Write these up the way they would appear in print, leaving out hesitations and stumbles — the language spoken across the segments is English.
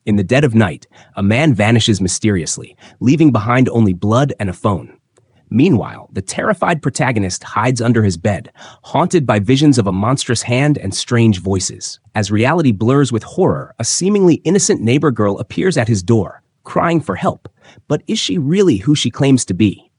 In the dead of night, a man vanishes mysteriously, leaving behind only blood and a phone. Meanwhile, the terrified protagonist hides under his bed, haunted by visions of a monstrous hand and strange voices. As reality blurs with horror, a seemingly innocent neighbor girl appears at his door, crying for help. But is she really who she claims to be?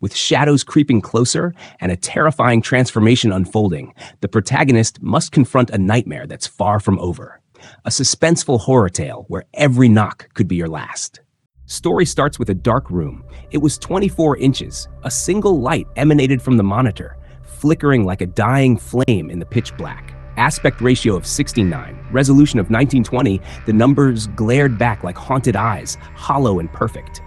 With shadows creeping closer and a terrifying transformation unfolding, the protagonist must confront a nightmare that's far from over. A suspenseful horror tale where every knock could be your last. Story starts with a dark room. It was 24 inches. A single light emanated from the monitor, flickering like a dying flame in the pitch black. Aspect ratio of 69, resolution of 1920, the numbers glared back like haunted eyes, hollow and perfect.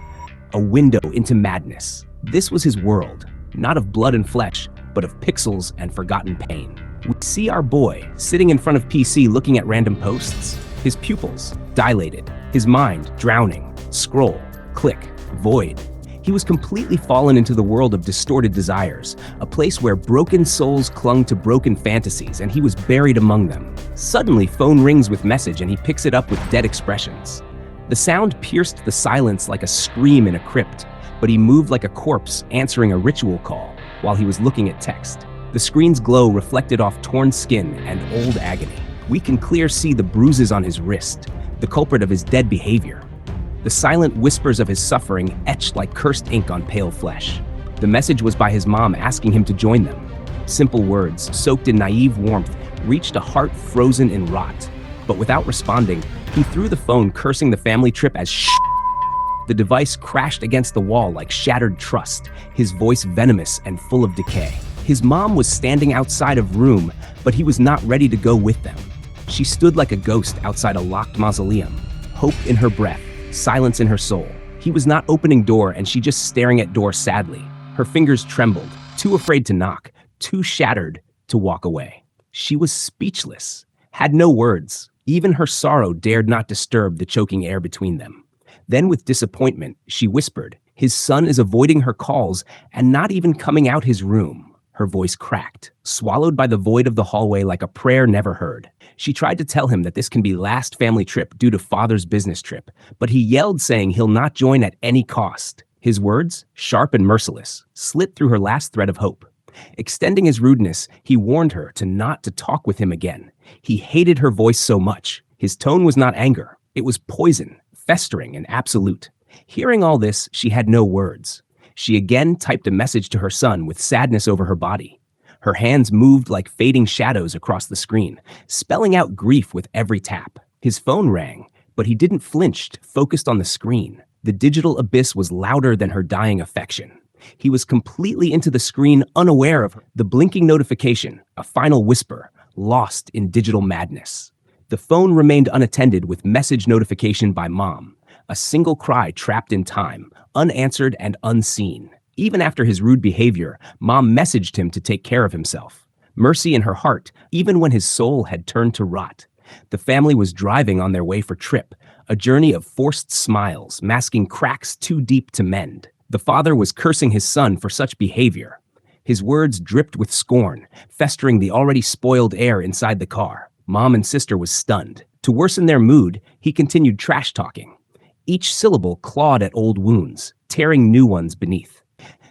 A window into madness. This was his world, not of blood and flesh, but of pixels and forgotten pain. We see our boy sitting in front of PC looking at random posts, his pupils dilated, his mind drowning, scroll, click, void. He was completely fallen into the world of distorted desires, a place where broken souls clung to broken fantasies, and he was buried among them. Suddenly, phone rings with message and he picks it up with dead expressions. The sound pierced the silence like a scream in a crypt, but he moved like a corpse answering a ritual call while he was looking at text. The screen's glow reflected off torn skin and old agony. We can clearly see the bruises on his wrist, the culprit of his dead behavior. The silent whispers of his suffering etched like cursed ink on pale flesh. The message was by his mom asking him to join them. Simple words, soaked in naive warmth, reached a heart frozen in rot. But without responding, he threw the phone, cursing the family trip as shh. The device crashed against the wall like shattered trust, his voice venomous and full of decay. His mom was standing outside of room, but he was not ready to go with them. She stood like a ghost outside a locked mausoleum, hope in her breath, silence in her soul. He was not opening door and she just staring at door sadly. Her fingers trembled, too afraid to knock, too shattered to walk away. She was speechless, had no words. Even her sorrow dared not disturb the choking air between them. Then with disappointment, she whispered, "His son is avoiding her calls and not even coming out his room." Her voice cracked, swallowed by the void of the hallway like a prayer never heard. She tried to tell him that this can be last family trip due to father's business trip, but he yelled saying he'll not join at any cost. His words, sharp and merciless, slit through her last thread of hope. Extending his rudeness, he warned her not to talk with him again. He hated her voice so much. His tone was not anger. It was poison, festering and absolute. Hearing all this, she had no words. She again typed a message to her son with sadness over her body. Her hands moved like fading shadows across the screen, spelling out grief with every tap. His phone rang, but he didn't flinch, focused on the screen. The digital abyss was louder than her dying affection. He was completely into the screen, unaware of her. The blinking notification, a final whisper, lost in digital madness. The phone remained unattended with message notification by mom. A single cry trapped in time, unanswered and unseen. Even after his rude behavior, mom messaged him to take care of himself. Mercy in her heart, even when his soul had turned to rot. The family was driving on their way for trip, a journey of forced smiles, masking cracks too deep to mend. The father was cursing his son for such behavior. His words dripped with scorn, festering the already spoiled air inside the car. Mom and sister was stunned. To worsen their mood, he continued trash talking. Each syllable clawed at old wounds, tearing new ones beneath.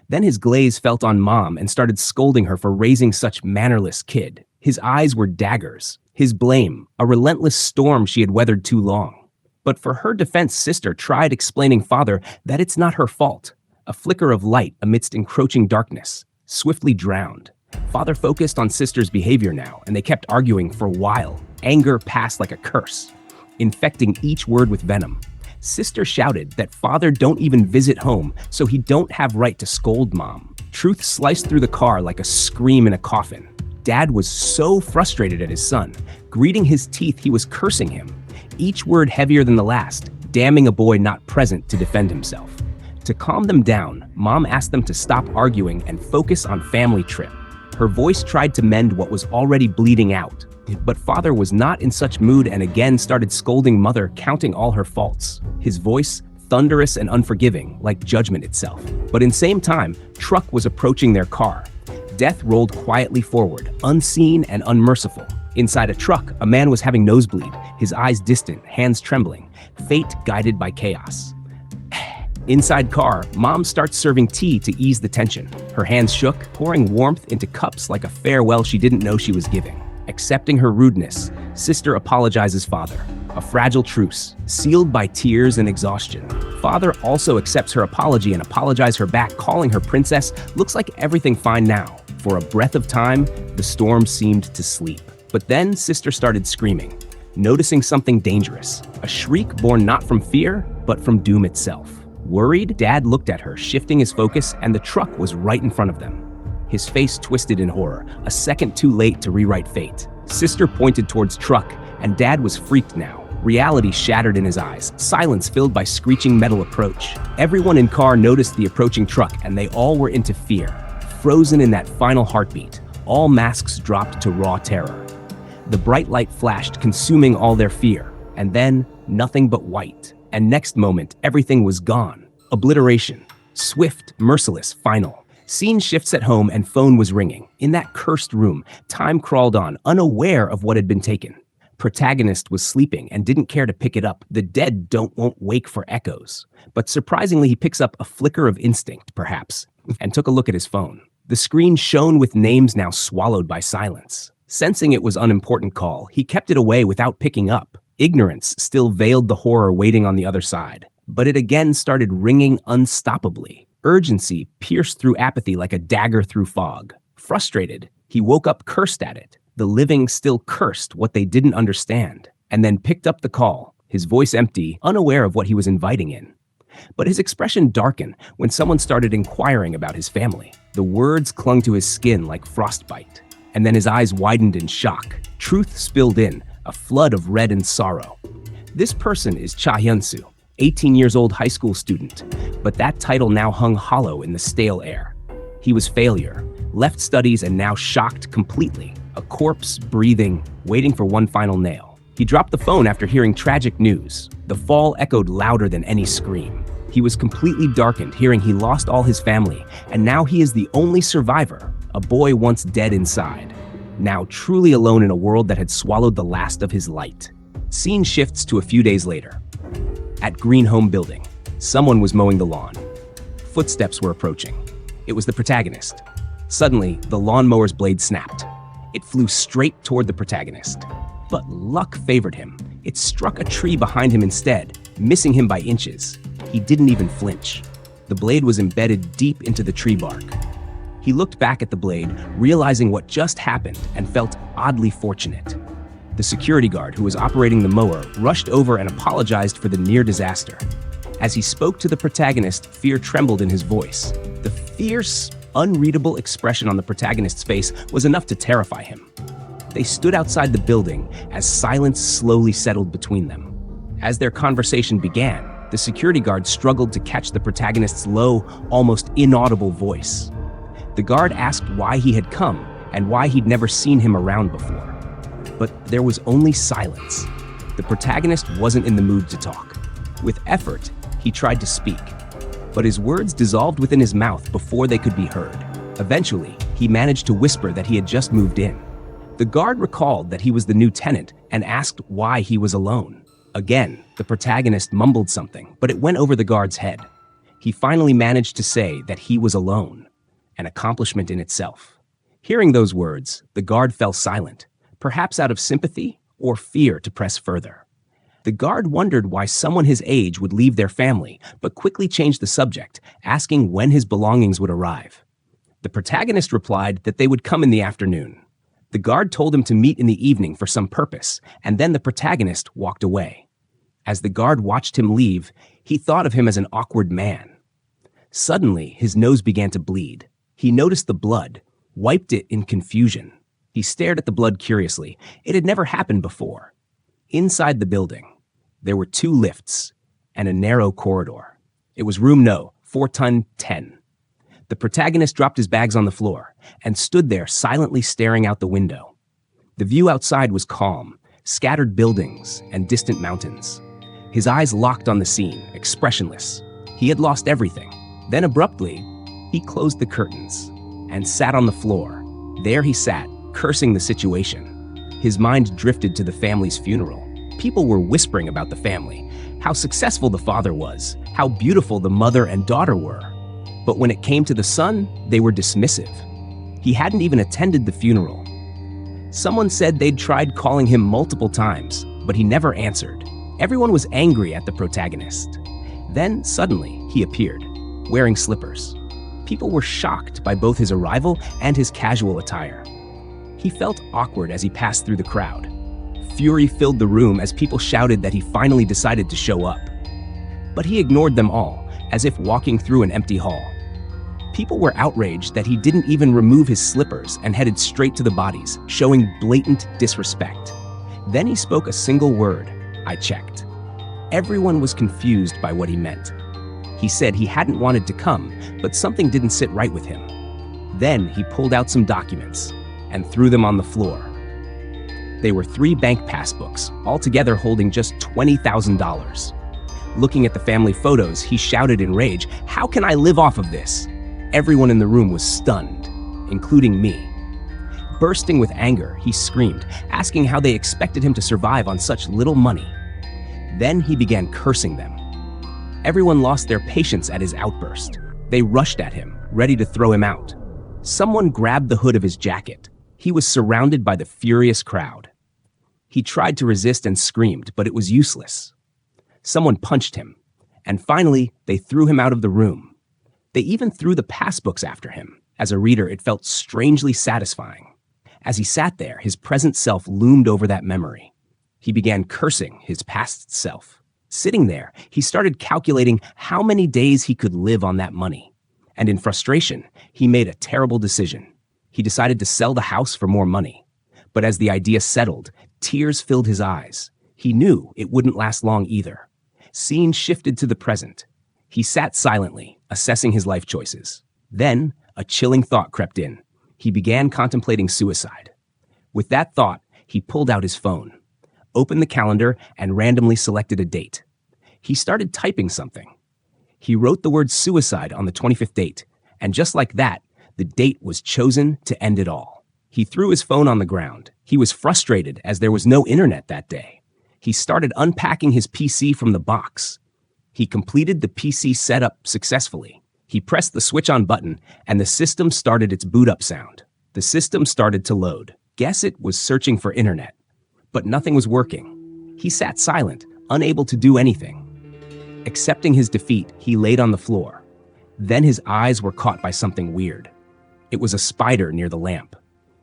Then his glaze felt on mom and started scolding her for raising such mannerless kid. His eyes were daggers. His blame, a relentless storm she had weathered too long. But for her defense, sister tried explaining father that it's not her fault. A flicker of light amidst encroaching darkness, swiftly drowned. Father focused on sister's behavior now, and they kept arguing for a while. Anger passed like a curse, infecting each word with venom. Sister shouted that father don't even visit home, so he don't have right to scold mom. Truth sliced through the car like a scream in a coffin. Dad was so frustrated at his son. Greeting his teeth, he was cursing him. Each word heavier than the last, damning a boy not present to defend himself. To calm them down, mom asked them to stop arguing and focus on family trip. Her voice tried to mend what was already bleeding out. But father was not in such mood and again started scolding mother, counting all her faults. His voice, thunderous and unforgiving, like judgment itself. But in same time, truck was approaching their car. Death rolled quietly forward, unseen and unmerciful. Inside a truck, a man was having nosebleed, his eyes distant, hands trembling, fate guided by chaos. Inside car, mom starts serving tea to ease the tension. Her hands shook, pouring warmth into cups like a farewell she didn't know she was giving. Accepting her rudeness, sister apologizes father. A fragile truce, sealed by tears and exhaustion. Father also accepts her apology and apologizes her back, calling her princess. Looks like everything fine now. For a breath of time, the storm seemed to sleep. But then sister started screaming, noticing something dangerous. A shriek born not from fear, but from doom itself. Worried, Dad looked at her, shifting his focus, and the truck was right in front of them. His face twisted in horror, a second too late to rewrite fate. Sister pointed towards truck, and Dad was freaked now. Reality shattered in his eyes, silence filled by screeching metal approach. Everyone in car noticed the approaching truck, and they all were into fear. Frozen in that final heartbeat, all masks dropped to raw terror. The bright light flashed, consuming all their fear, and then nothing but white. And next moment, everything was gone. Obliteration. Swift, merciless, final. Scene shifts at home and phone was ringing. In that cursed room, time crawled on, unaware of what had been taken. Protagonist was sleeping and didn't care to pick it up. The dead won't wake for echoes. But surprisingly, he picks up a flicker of instinct, perhaps, and took a look at his phone. The screen shone with names now swallowed by silence. Sensing it was unimportant call, he kept it away without picking up. Ignorance still veiled the horror waiting on the other side. But it again started ringing unstoppably. Urgency pierced through apathy like a dagger through fog. Frustrated, he woke up cursed at it. The living still cursed what they didn't understand, and then picked up the call, his voice empty, unaware of what he was inviting in. But his expression darkened when someone started inquiring about his family. The words clung to his skin like frostbite, and then his eyes widened in shock. Truth spilled in, a flood of red and sorrow. This person is Cha Hyun-soo, 18 years old high school student, but that title now hung hollow in the stale air. He was failure, left studies and now shocked completely, a corpse breathing, waiting for one final nail. He dropped the phone after hearing tragic news. The fall echoed louder than any scream. He was completely darkened, hearing he lost all his family, and now he is the only survivor, a boy once dead inside. Now truly alone in a world that had swallowed the last of his light. Scene shifts to a few days later. At Green Home Building, someone was mowing the lawn. Footsteps were approaching. It was the protagonist. Suddenly, the lawnmower's blade snapped. It flew straight toward the protagonist. But luck favored him. It struck a tree behind him instead, missing him by inches. He didn't even flinch. The blade was embedded deep into the tree bark. He looked back at the blade, realizing what just happened, and felt oddly fortunate. The security guard who was operating the mower rushed over and apologized for the near disaster. As he spoke to the protagonist, fear trembled in his voice. The fierce, unreadable expression on the protagonist's face was enough to terrify him. They stood outside the building as silence slowly settled between them. As their conversation began, the security guard struggled to catch the protagonist's low, almost inaudible voice. The guard asked why he had come and why he'd never seen him around before. But there was only silence. The protagonist wasn't in the mood to talk. With effort, he tried to speak, but his words dissolved within his mouth before they could be heard. Eventually, he managed to whisper that he had just moved in. The guard recalled that he was the new tenant and asked why he was alone. Again, the protagonist mumbled something, but it went over the guard's head. He finally managed to say that he was alone, an accomplishment in itself. Hearing those words, the guard fell silent, perhaps out of sympathy or fear to press further. The guard wondered why someone his age would leave their family, but quickly changed the subject, asking when his belongings would arrive. The protagonist replied that they would come in the afternoon. The guard told him to meet in the evening for some purpose, and then the protagonist walked away. As the guard watched him leave, he thought of him as an awkward man. Suddenly, his nose began to bleed. He noticed the blood, wiped it in confusion. He stared at the blood curiously. It had never happened before. Inside the building, there were 2 lifts and a narrow corridor. It was room No. 410. The protagonist dropped his bags on the floor and stood there silently staring out the window. The view outside was calm, scattered buildings and distant mountains. His eyes locked on the scene, expressionless. He had lost everything. Then abruptly, he closed the curtains and sat on the floor. There he sat, cursing the situation. His mind drifted to the family's funeral. People were whispering about the family, how successful the father was, how beautiful the mother and daughter were. But when it came to the son, they were dismissive. He hadn't even attended the funeral. Someone said they'd tried calling him multiple times, but he never answered. Everyone was angry at the protagonist. Then, suddenly, he appeared, wearing slippers. People were shocked by both his arrival and his casual attire. He felt awkward as he passed through the crowd. Fury filled the room as people shouted that he finally decided to show up. But he ignored them all, as if walking through an empty hall. People were outraged that he didn't even remove his slippers and headed straight to the bodies, showing blatant disrespect. Then he spoke a single word: "I checked." Everyone was confused by what he meant. He said he hadn't wanted to come, but something didn't sit right with him. Then he pulled out some documents and threw them on the floor. They were 3 bank passbooks, altogether holding just $20,000. Looking at the family photos, he shouted in rage, "How can I live off of this?" Everyone in the room was stunned, including me. Bursting with anger, he screamed, asking how they expected him to survive on such little money. Then he began cursing them. Everyone lost their patience at his outburst. They rushed at him, ready to throw him out. Someone grabbed the hood of his jacket. He was surrounded by the furious crowd. He tried to resist and screamed, but it was useless. Someone punched him, and finally, they threw him out of the room. They even threw the passbooks after him. As a reader, it felt strangely satisfying. As he sat there, his present self loomed over that memory. He began cursing his past self. Sitting there, he started calculating how many days he could live on that money. And in frustration, he made a terrible decision. He decided to sell the house for more money. But as the idea settled, tears filled his eyes. He knew it wouldn't last long either. Scene shifted to the present. He sat silently, assessing his life choices. Then, a chilling thought crept in. He began contemplating suicide. With that thought, he pulled out his phone, opened the calendar, and randomly selected a date. He started typing something. He wrote the word suicide on the 25th date, and just like that, the date was chosen to end it all. He threw his phone on the ground. He was frustrated as there was no internet that day. He started unpacking his PC from the box. He completed the PC setup successfully. He pressed the switch on button, and the system started its boot up sound. The system started to load. Guess it was searching for internet. But nothing was working. He sat silent, unable to do anything. Accepting his defeat, he laid on the floor. Then his eyes were caught by something weird. It was a spider near the lamp.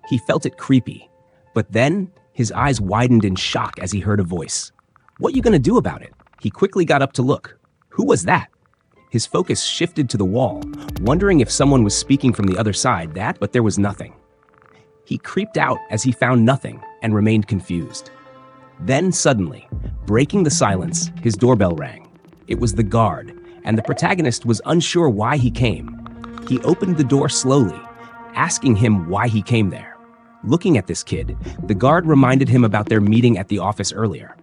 He felt it creepy. But then, his eyes widened in shock as he heard a voice. "What you gonna do about it?" He quickly got up to look. Who was that? His focus shifted to the wall, wondering if someone was speaking from the other side, but there was nothing. He creeped out as he found nothing and remained confused. Then suddenly, breaking the silence, his doorbell rang. It was the guard, and the protagonist was unsure why he came. He opened the door slowly, asking him why he came there. Looking at this kid, the guard reminded him about their meeting at the office earlier.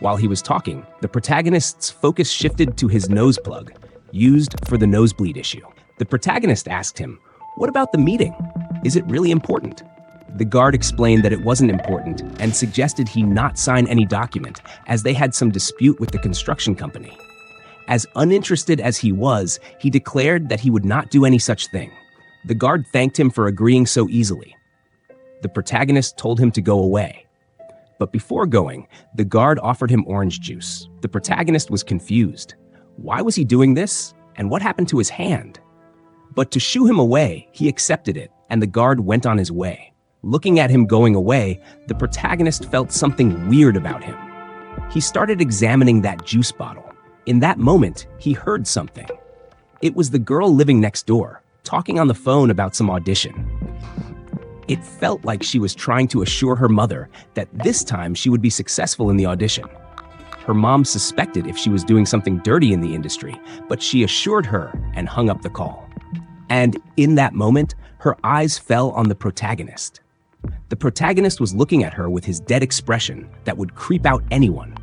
While he was talking, the protagonist's focus shifted to his nose plug, used for the nosebleed issue. The protagonist asked him, "What about the meeting? Is it really important?" The guard explained that it wasn't important and suggested he not sign any document, as they had some dispute with the construction company. As uninterested as he was, he declared that he would not do any such thing. The guard thanked him for agreeing so easily. The protagonist told him to go away. But before going, the guard offered him orange juice. The protagonist was confused. Why was he doing this? And what happened to his hand? But to shoo him away, he accepted it, and the guard went on his way. Looking at him going away, the protagonist felt something weird about him. He started examining that juice bottle. In that moment, he heard something. It was the girl living next door, talking on the phone about some audition. It felt like she was trying to assure her mother that this time she would be successful in the audition. Her mom suspected if she was doing something dirty in the industry, but she assured her and hung up the call. And in that moment, her eyes fell on the protagonist. The protagonist was looking at her with his dead expression that would creep out anyone.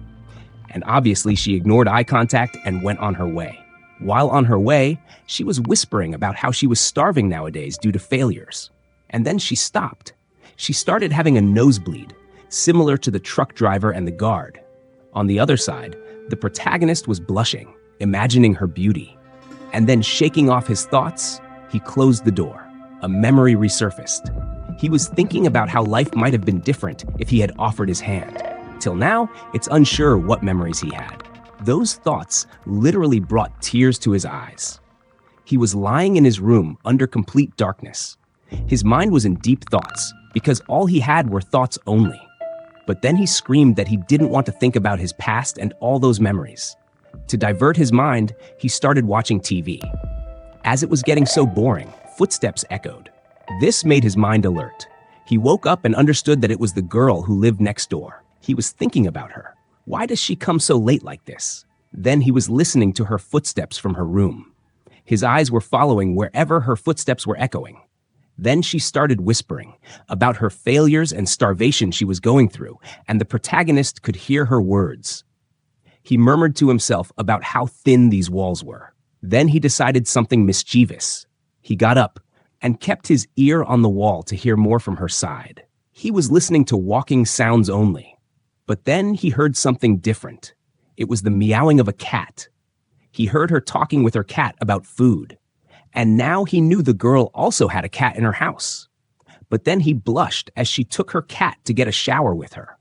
And obviously, she ignored eye contact and went on her way. While on her way, she was whispering about how she was starving nowadays due to failures. And then she stopped. She started having a nosebleed. similar to the truck driver and the guard. On the other side, the protagonist was blushing, imagining her beauty. And then shaking off his thoughts, he closed the door. A memory resurfaced. He was thinking about how life might have been different if he had offered his hand. Till now, it's unsure what memories he had. Those thoughts literally brought tears to his eyes. He was lying in his room under complete darkness. His mind was in deep thoughts because all he had were thoughts only. But then he screamed that he didn't want to think about his past and all those memories. To divert his mind, he started watching TV. As it was getting so boring, footsteps echoed. This made his mind alert. He woke up and understood that it was the girl who lived next door. He was thinking about her. Why does she come so late like this? Then he was listening to her footsteps from her room. His eyes were following wherever her footsteps were echoing. Then she started whispering about her failures and starvation she was going through, and the protagonist could hear her words. He murmured to himself about how thin these walls were. Then he decided something mischievous. He got up and kept his ear on the wall to hear more from her side. He was listening to walking sounds only. But then he heard something different. It was the meowing of a cat. He heard her talking with her cat about food. And now he knew the girl also had a cat in her house. But then he blushed as she took her cat to get a shower with her.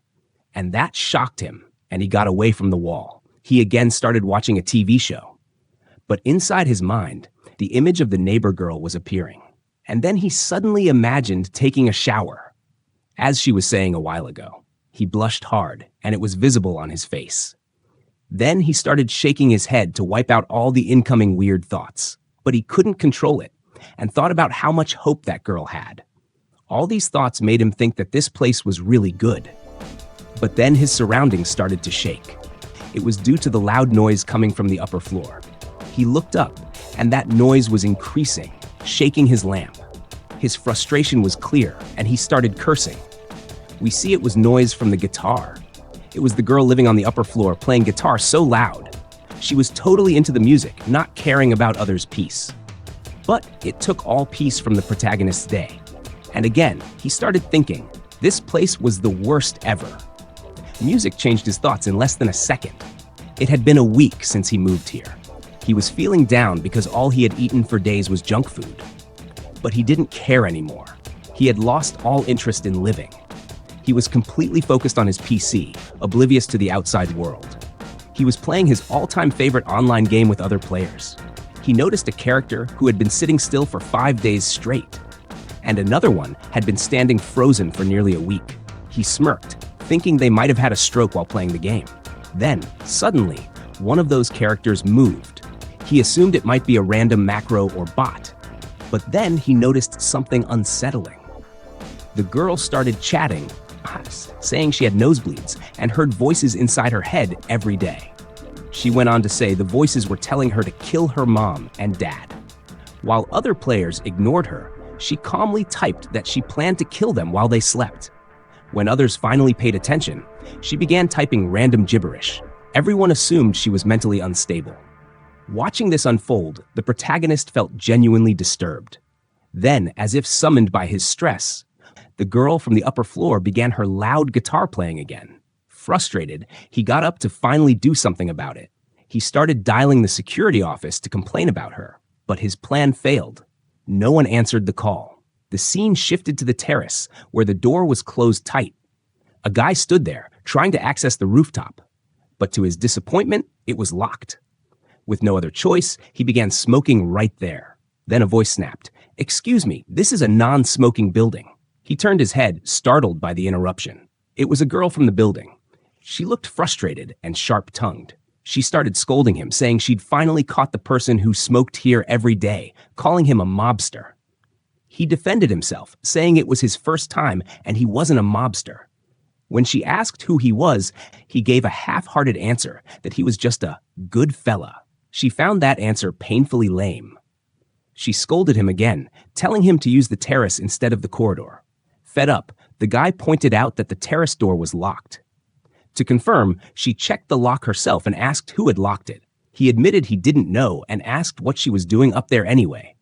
And that shocked him, and he got away from the wall. He again started watching a TV show. But inside his mind, the image of the neighbor girl was appearing. And then he suddenly imagined taking a shower. As she was saying a while ago, he blushed hard, and it was visible on his face. Then he started shaking his head to wipe out all the incoming weird thoughts. But he couldn't control it, and thought about how much hope that girl had. All these thoughts made him think that this place was really good. But then his surroundings started to shake. It was due to the loud noise coming from the upper floor. He looked up, and that noise was increasing, shaking his lamp. His frustration was clear, and he started cursing. We see it was noise from the guitar. It was the girl living on the upper floor playing guitar so loud. She was totally into the music, not caring about others' peace. But it took all peace from the protagonist's day. And again, he started thinking, this place was the worst ever. Music changed his thoughts in less than a second. It had been a week since he moved here. He was feeling down because all he had eaten for days was junk food. But he didn't care anymore. He had lost all interest in living. He was completely focused on his PC, oblivious to the outside world. He was playing his all-time favorite online game with other players. He noticed a character who had been sitting still for 5 days straight, and another one had been standing frozen for nearly a week. He smirked, thinking they might have had a stroke while playing the game. Then, suddenly, one of those characters moved. He assumed it might be a random macro or bot, but then he noticed something unsettling. The girl started chatting, saying she had nosebleeds and heard voices inside her head every day. She went on to say the voices were telling her to kill her mom and dad. While other players ignored her, she calmly typed that she planned to kill them while they slept. When others finally paid attention, she began typing random gibberish. Everyone assumed she was mentally unstable. Watching this unfold, the protagonist felt genuinely disturbed. Then, as if summoned by his stress, the girl from the upper floor began her loud guitar playing again. Frustrated, he got up to finally do something about it. He started dialing the security office to complain about her, but his plan failed. No one answered the call. The scene shifted to the terrace, where the door was closed tight. A guy stood there, trying to access the rooftop. But to his disappointment, it was locked. With no other choice, he began smoking right there. Then a voice snapped, "Excuse me, this is a non-smoking building." He turned his head, startled by the interruption. It was a girl from the building. She looked frustrated and sharp-tongued. She started scolding him, saying she'd finally caught the person who smoked here every day, calling him a mobster. He defended himself, saying it was his first time and he wasn't a mobster. When she asked who he was, he gave a half-hearted answer that he was just a good fella. She found that answer painfully lame. She scolded him again, telling him to use the terrace instead of the corridor. Fed up, the guy pointed out that the terrace door was locked. To confirm, she checked the lock herself and asked who had locked it. He admitted he didn't know and asked what she was doing up there anyway.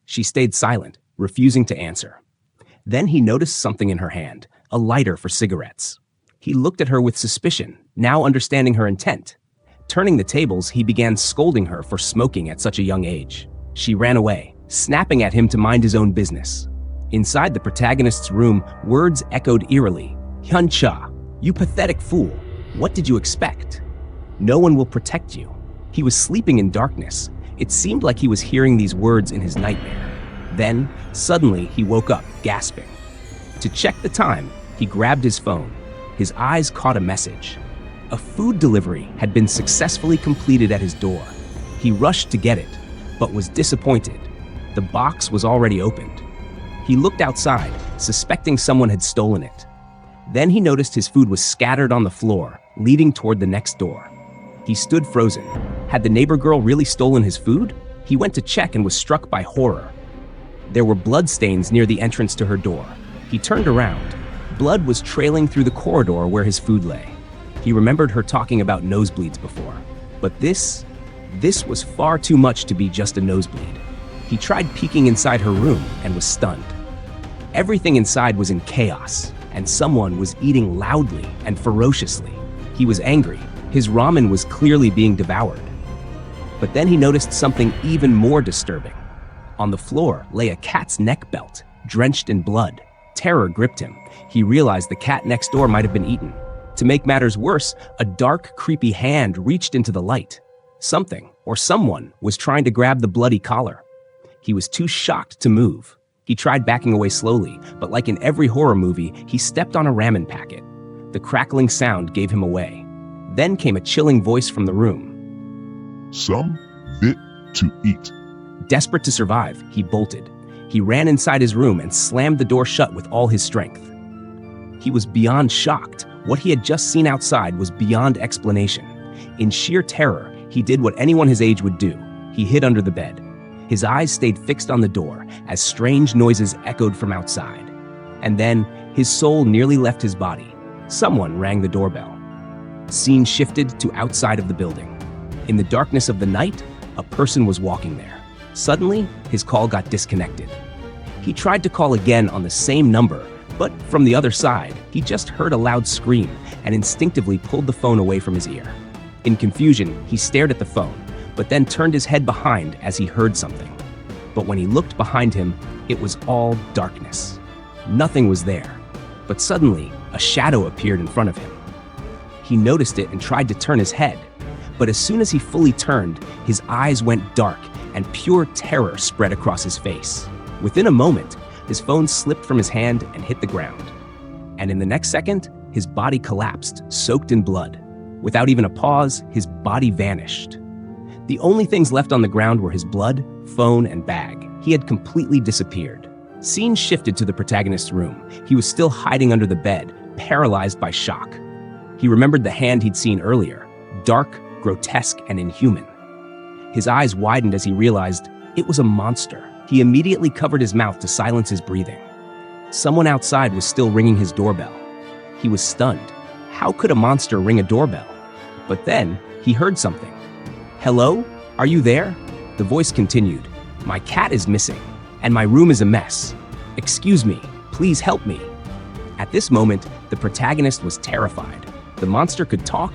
She stayed silent, refusing to answer. Then he noticed something in her hand, a lighter for cigarettes. He looked at her with suspicion, now understanding her intent. Turning the tables, he began scolding her for smoking at such a young age. She ran away, snapping at him to mind his own business. Inside the protagonist's room, words echoed eerily. "Hyun-cha, you pathetic fool. What did you expect? No one will protect you." He was sleeping in darkness. It seemed like he was hearing these words in his nightmare. Then, suddenly, he woke up, gasping. To check the time, he grabbed his phone. His eyes caught a message. A food delivery had been successfully completed at his door. He rushed to get it, but was disappointed. The box was already opened. He looked outside, suspecting someone had stolen it. Then he noticed his food was scattered on the floor, leading toward the next door. He stood frozen. Had the neighbor girl really stolen his food? He went to check and was struck by horror. There were bloodstains near the entrance to her door. He turned around. Blood was trailing through the corridor where his food lay. He remembered her talking about nosebleeds before. But this was far too much to be just a nosebleed. He tried peeking inside her room and was stunned. Everything inside was in chaos, and someone was eating loudly and ferociously. He was angry. His ramen was clearly being devoured. But then he noticed something even more disturbing. On the floor lay a cat's neck belt, drenched in blood. Terror gripped him. He realized the cat next door might have been eaten. To make matters worse, a dark, creepy hand reached into the light. Something, or someone, was trying to grab the bloody collar. He was too shocked to move. He tried backing away slowly, but like in every horror movie, he stepped on a ramen packet. The crackling sound gave him away. Then came a chilling voice from the room. "Some bit to eat." Desperate to survive, he bolted. He ran inside his room and slammed the door shut with all his strength. He was beyond shocked. What he had just seen outside was beyond explanation. In sheer terror, he did what anyone his age would do. He hid under the bed. His eyes stayed fixed on the door as strange noises echoed from outside. And then, his soul nearly left his body. Someone rang the doorbell. Scene shifted to outside of the building. In the darkness of the night, a person was walking there. Suddenly, his call got disconnected. He tried to call again on the same number, but from the other side, he just heard a loud scream and instinctively pulled the phone away from his ear. In confusion, he stared at the phone, but then turned his head behind as he heard something. But when he looked behind him, it was all darkness. Nothing was there. But suddenly, a shadow appeared in front of him. He noticed it and tried to turn his head. But as soon as he fully turned, his eyes went dark and pure terror spread across his face. Within a moment, his phone slipped from his hand and hit the ground. And in the next second, his body collapsed, soaked in blood. Without even a pause, his body vanished. The only things left on the ground were his blood, phone, and bag. He had completely disappeared. Scene shifted to the protagonist's room. He was still hiding under the bed, paralyzed by shock. He remembered the hand he'd seen earlier, dark, grotesque, and inhuman. His eyes widened as he realized it was a monster. He immediately covered his mouth to silence his breathing. Someone outside was still ringing his doorbell. He was stunned. How could a monster ring a doorbell? But then, he heard something. "Hello? Are you there?" The voice continued. "My cat is missing, and my room is a mess. Excuse me, please help me." At this moment, the protagonist was terrified. The monster could talk,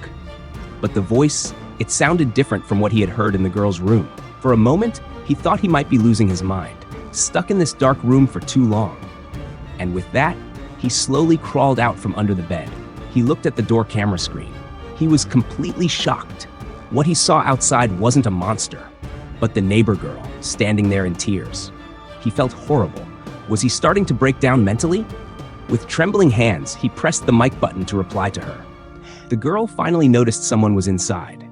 but the voice, it sounded different from what he had heard in the girl's room. For a moment, he thought he might be losing his mind, stuck in this dark room for too long. And with that, he slowly crawled out from under the bed. He looked at the door camera screen. He was completely shocked. What he saw outside wasn't a monster, but the neighbor girl, standing there in tears. He felt horrible. Was he starting to break down mentally? With trembling hands, he pressed the mic button to reply to her. The girl finally noticed someone was inside.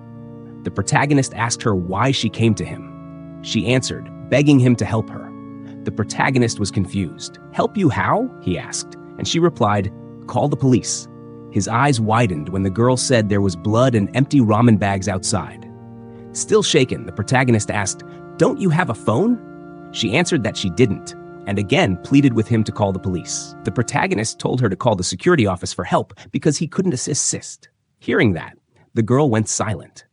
The protagonist asked her why she came to him. She answered, begging him to help her. The protagonist was confused. "Help you how?" he asked, and she replied, "Call the police." His eyes widened when the girl said there was blood and empty ramen bags outside. Still shaken, the protagonist asked, "Don't you have a phone?" She answered that she didn't, and again pleaded with him to call the police. The protagonist told her to call the security office for help because he couldn't assist. Hearing that, the girl went silent.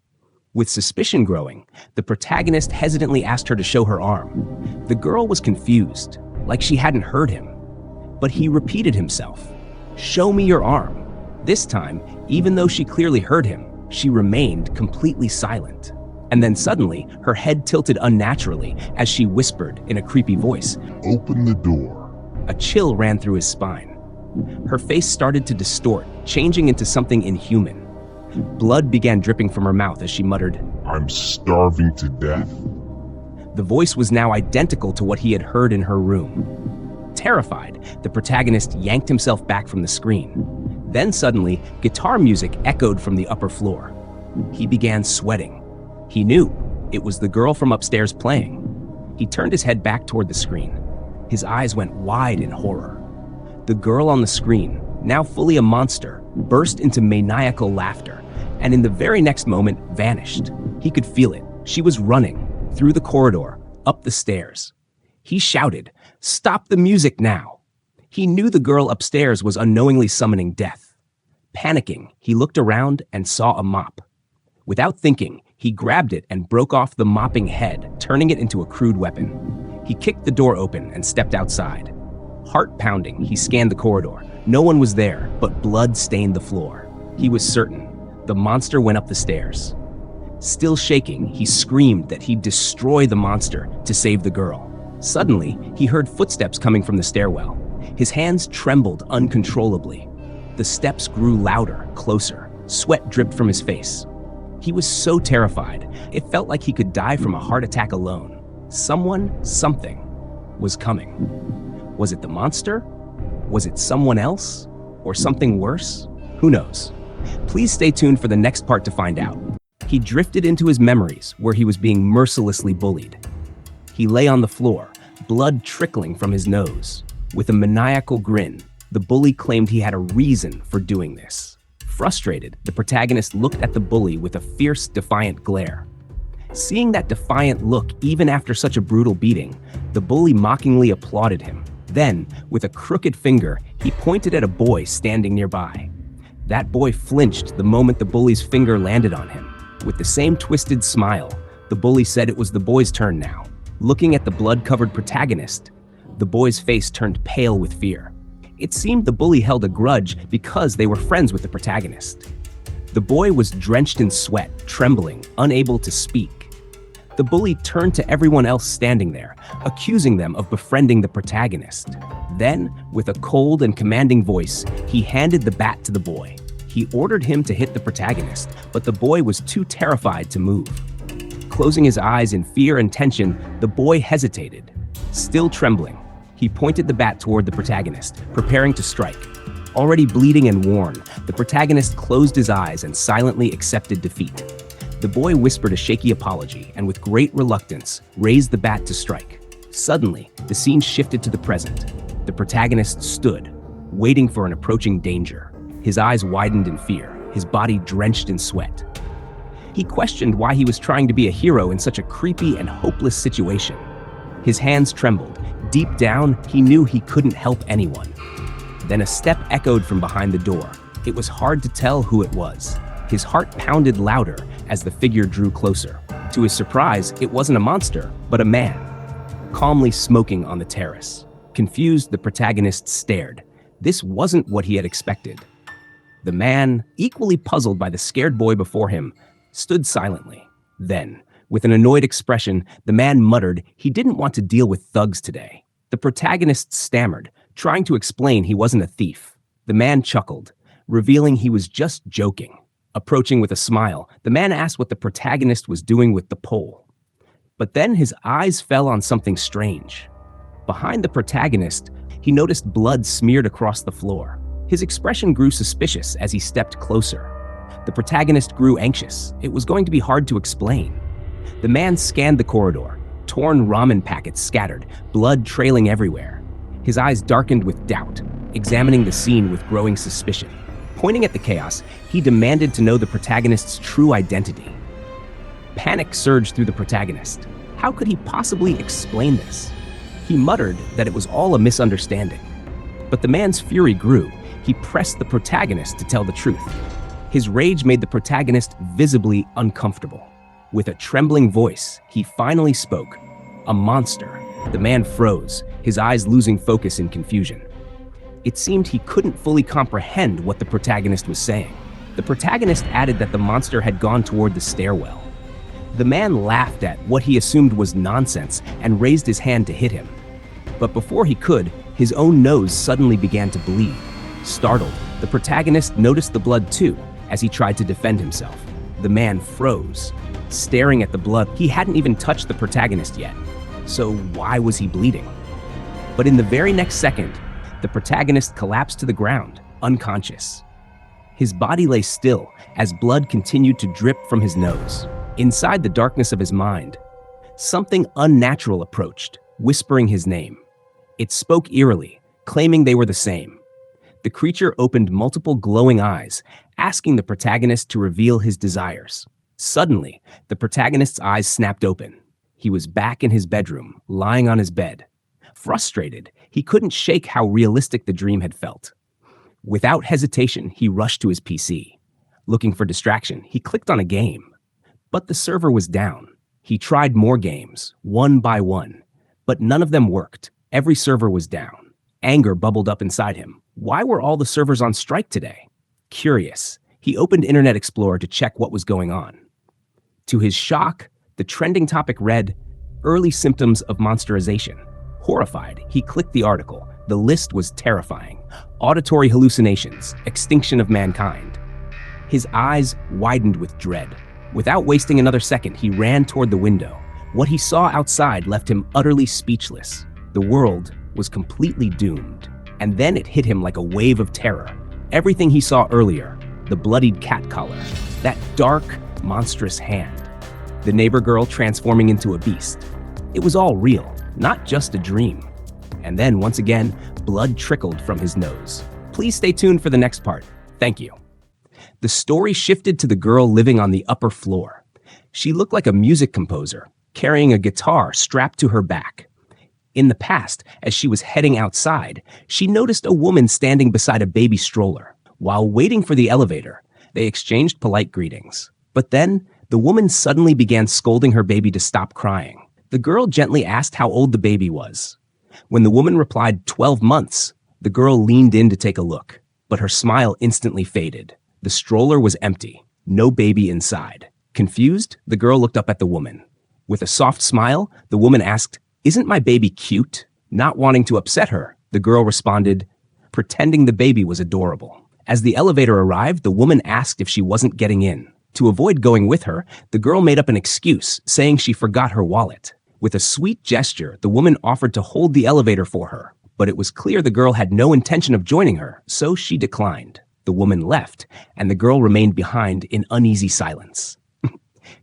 With suspicion growing, the protagonist hesitantly asked her to show her arm. The girl was confused, like she hadn't heard him. But he repeated himself. "Show me your arm." This time, even though she clearly heard him, she remained completely silent. And then suddenly, her head tilted unnaturally as she whispered in a creepy voice. Open the door. A chill ran through his spine. Her face started to distort, changing into something inhuman. Blood began dripping from her mouth as she muttered, I'm starving to death. The voice was now identical to what he had heard in her room. Terrified, the protagonist yanked himself back from the screen. Then suddenly, guitar music echoed from the upper floor. He began sweating. He knew it was the girl from upstairs playing. He turned his head back toward the screen. His eyes went wide in horror. The girl on the screen, now fully a monster, burst into maniacal laughter, and in the very next moment vanished. He could feel it. She was running through the corridor, up the stairs. He shouted, "Stop the music now!" He knew the girl upstairs was unknowingly summoning death. Panicking, he looked around and saw a mop. Without thinking, he grabbed it and broke off the mopping head, turning it into a crude weapon. He kicked the door open and stepped outside. Heart pounding, he scanned the corridor. No one was there, but blood stained the floor. He was certain. The monster went up the stairs. Still shaking, he screamed that he'd destroy the monster to save the girl. Suddenly, he heard footsteps coming from the stairwell. His hands trembled uncontrollably. The steps grew louder, closer. Sweat dripped from his face. He was so terrified, it felt like he could die from a heart attack alone. Someone, something, was coming. Was it the monster? Was it someone else? Or something worse? Who knows? Please stay tuned for the next part to find out. He drifted into his memories where he was being mercilessly bullied. He lay on the floor, blood trickling from his nose. With a maniacal grin, the bully claimed he had a reason for doing this. Frustrated, the protagonist looked at the bully with a fierce, defiant glare. Seeing that defiant look even after such a brutal beating, the bully mockingly applauded him. Then, with a crooked finger, he pointed at a boy standing nearby. That boy flinched the moment the bully's finger landed on him. With the same twisted smile, the bully said it was the boy's turn now. Looking at the blood-covered protagonist, the boy's face turned pale with fear. It seemed the bully held a grudge because they were friends with the protagonist. The boy was drenched in sweat, trembling, unable to speak. The bully turned to everyone else standing there, accusing them of befriending the protagonist. Then, with a cold and commanding voice, he handed the bat to the boy. He ordered him to hit the protagonist, but the boy was too terrified to move. Closing his eyes in fear and tension, the boy hesitated. Still trembling, he pointed the bat toward the protagonist, preparing to strike. Already bleeding and worn, the protagonist closed his eyes and silently accepted defeat. The boy whispered a shaky apology and with great reluctance raised the bat to strike. Suddenly, the scene shifted to the present. The protagonist stood, waiting for an approaching danger. His eyes widened in fear, his body drenched in sweat. He questioned why he was trying to be a hero in such a creepy and hopeless situation. His hands trembled. Deep down, he knew he couldn't help anyone. Then a step echoed from behind the door. It was hard to tell who it was. His heart pounded louder as the figure drew closer. To his surprise, it wasn't a monster, but a man, calmly smoking on the terrace. Confused, the protagonist stared. This wasn't what he had expected. The man, equally puzzled by the scared boy before him, stood silently. Then, with an annoyed expression, the man muttered he didn't want to deal with thugs today. The protagonist stammered, trying to explain he wasn't a thief. The man chuckled, revealing he was just joking. Approaching with a smile, the man asked what the protagonist was doing with the pole. But then his eyes fell on something strange. Behind the protagonist, he noticed blood smeared across the floor. His expression grew suspicious as he stepped closer. The protagonist grew anxious. It was going to be hard to explain. The man scanned the corridor, torn ramen packets scattered, blood trailing everywhere. His eyes darkened with doubt, examining the scene with growing suspicion. Pointing at the chaos, he demanded to know the protagonist's true identity. Panic surged through the protagonist. How could he possibly explain this? He muttered that it was all a misunderstanding. But the man's fury grew. He pressed the protagonist to tell the truth. His rage made the protagonist visibly uncomfortable. With a trembling voice, he finally spoke. A monster. The man froze, his eyes losing focus in confusion. It seemed he couldn't fully comprehend what the protagonist was saying. The protagonist added that the monster had gone toward the stairwell. The man laughed at what he assumed was nonsense and raised his hand to hit him. But before he could, his own nose suddenly began to bleed. Startled, the protagonist noticed the blood too as he tried to defend himself. The man froze, staring at the blood. He hadn't even touched the protagonist yet, so why was he bleeding? But in the very next second, the protagonist collapsed to the ground, unconscious. His body lay still as blood continued to drip from his nose. Inside the darkness of his mind, something unnatural approached, whispering his name. It spoke eerily, claiming they were the same. The creature opened multiple glowing eyes, asking the protagonist to reveal his desires. Suddenly, the protagonist's eyes snapped open. He was back in his bedroom, lying on his bed. Frustrated, he couldn't shake how realistic the dream had felt. Without hesitation, he rushed to his PC. Looking for distraction, he clicked on a game. But the server was down. He tried more games, one by one, but none of them worked. Every server was down. Anger bubbled up inside him. Why were all the servers on strike today? Curious, he opened Internet Explorer to check what was going on. To his shock, the trending topic read, "Early symptoms of monsterization." Horrified, he clicked the article. The list was terrifying. Auditory hallucinations, extinction of mankind. His eyes widened with dread. Without wasting another second, he ran toward the window. What he saw outside left him utterly speechless. The world was completely doomed. And then it hit him like a wave of terror. Everything he saw earlier, the bloodied cat collar, that dark, monstrous hand, the neighbor girl transforming into a beast. It was all real, not just a dream. And then, once again, blood trickled from his nose. Please stay tuned for the next part. Thank you. The story shifted to the girl living on the upper floor. She looked like a music composer, carrying a guitar strapped to her back. In the past, as she was heading outside, she noticed a woman standing beside a baby stroller. While waiting for the elevator, they exchanged polite greetings. But then, the woman suddenly began scolding her baby to stop crying. The girl gently asked how old the baby was. When the woman replied 12 months, the girl leaned in to take a look, but her smile instantly faded. The stroller was empty, no baby inside. Confused, the girl looked up at the woman. With a soft smile, the woman asked, "Isn't my baby cute?" Not wanting to upset her, the girl responded, pretending the baby was adorable. As the elevator arrived, the woman asked if she wasn't getting in. To avoid going with her, the girl made up an excuse, saying she forgot her wallet. With a sweet gesture, the woman offered to hold the elevator for her, but it was clear the girl had no intention of joining her, so she declined. The woman left, and the girl remained behind in uneasy silence.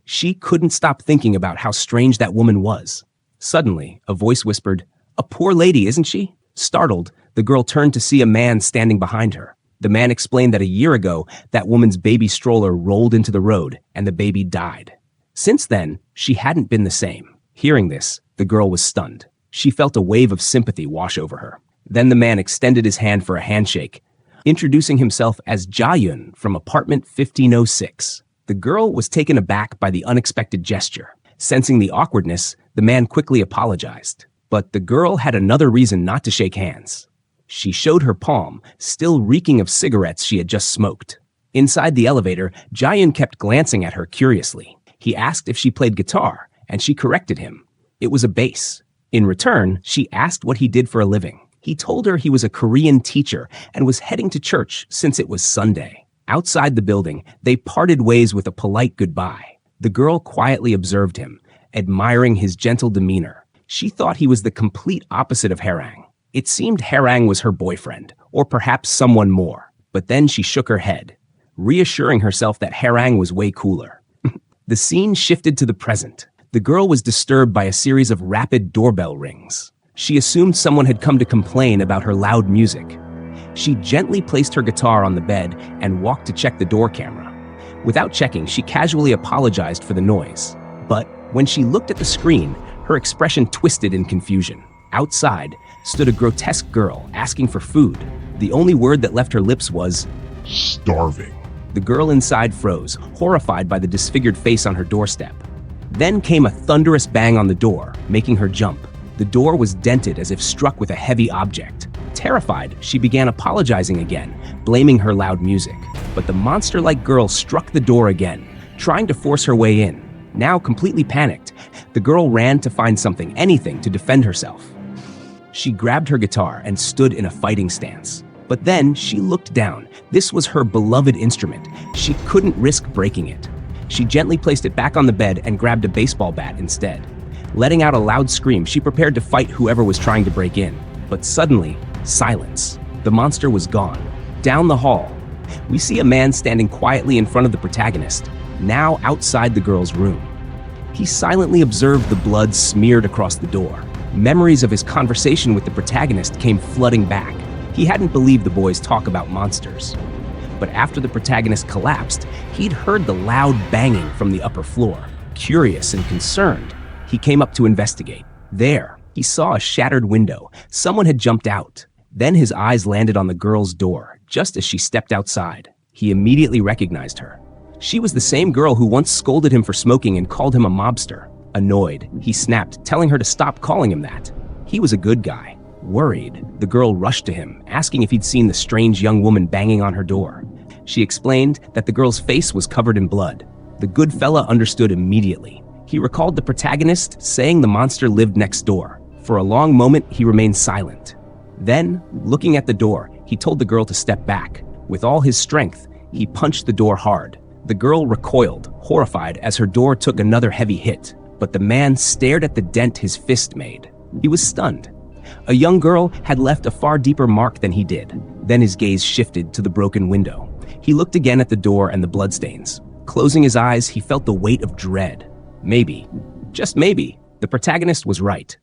She couldn't stop thinking about how strange that woman was. Suddenly, a voice whispered, "A poor lady, isn't she?" Startled, the girl turned to see a man standing behind her. The man explained that a year ago, that woman's baby stroller rolled into the road, and the baby died. Since then, she hadn't been the same. Hearing this, the girl was stunned. She felt a wave of sympathy wash over her. Then the man extended his hand for a handshake, introducing himself as Jayun from apartment 1506. The girl was taken aback by the unexpected gesture. Sensing the awkwardness, the man quickly apologized. But the girl had another reason not to shake hands. She showed her palm, still reeking of cigarettes she had just smoked. Inside the elevator, Jayun kept glancing at her curiously. He asked if she played guitar, and she corrected him. It was a bass. In return, she asked what he did for a living. He told her he was a Korean teacher and was heading to church since it was Sunday. Outside the building, they parted ways with a polite goodbye. The girl quietly observed him, admiring his gentle demeanor. She thought he was the complete opposite of Harang. It seemed Harang was her boyfriend, or perhaps someone more. But then she shook her head, reassuring herself that Harang was way cooler. The scene shifted to the present. The girl was disturbed by a series of rapid doorbell rings. She assumed someone had come to complain about her loud music. She gently placed her guitar on the bed and walked to check the door camera. Without checking, she casually apologized for the noise. But when she looked at the screen, her expression twisted in confusion. Outside stood a grotesque girl asking for food. The only word that left her lips was, "Starving." The girl inside froze, horrified by the disfigured face on her doorstep. Then came a thunderous bang on the door, making her jump. The door was dented as if struck with a heavy object. Terrified, she began apologizing again, blaming her loud music. But the monster-like girl struck the door again, trying to force her way in. Now completely panicked, the girl ran to find something, anything, to defend herself. She grabbed her guitar and stood in a fighting stance. But then she looked down. This was her beloved instrument. She couldn't risk breaking it. She gently placed it back on the bed and grabbed a baseball bat instead. Letting out a loud scream, she prepared to fight whoever was trying to break in. But suddenly, silence. The monster was gone. Down the hall, we see a man standing quietly in front of the protagonist, now outside the girl's room. He silently observed the blood smeared across the door. Memories of his conversation with the protagonist came flooding back. He hadn't believed the boys talk about monsters. But after the protagonist collapsed, he'd heard the loud banging from the upper floor. Curious and concerned, he came up to investigate. There, he saw a shattered window. Someone had jumped out. Then his eyes landed on the girl's door, just as she stepped outside. He immediately recognized her. She was the same girl who once scolded him for smoking and called him a mobster. Annoyed, he snapped, telling her to stop calling him that. He was a good guy. Worried, the girl rushed to him, asking if he'd seen the strange young woman banging on her door. She explained that the girl's face was covered in blood. The good fella understood immediately. He recalled the protagonist saying the monster lived next door. For a long moment, he remained silent. Then, looking at the door, he told the girl to step back. With all his strength, he punched the door hard. The girl recoiled, horrified, as her door took another heavy hit. But the man stared at the dent his fist made. He was stunned. A young girl had left a far deeper mark than he did. Then his gaze shifted to the broken window. He looked again at the door and the bloodstains. Closing his eyes, he felt the weight of dread. Maybe, just maybe, the protagonist was right.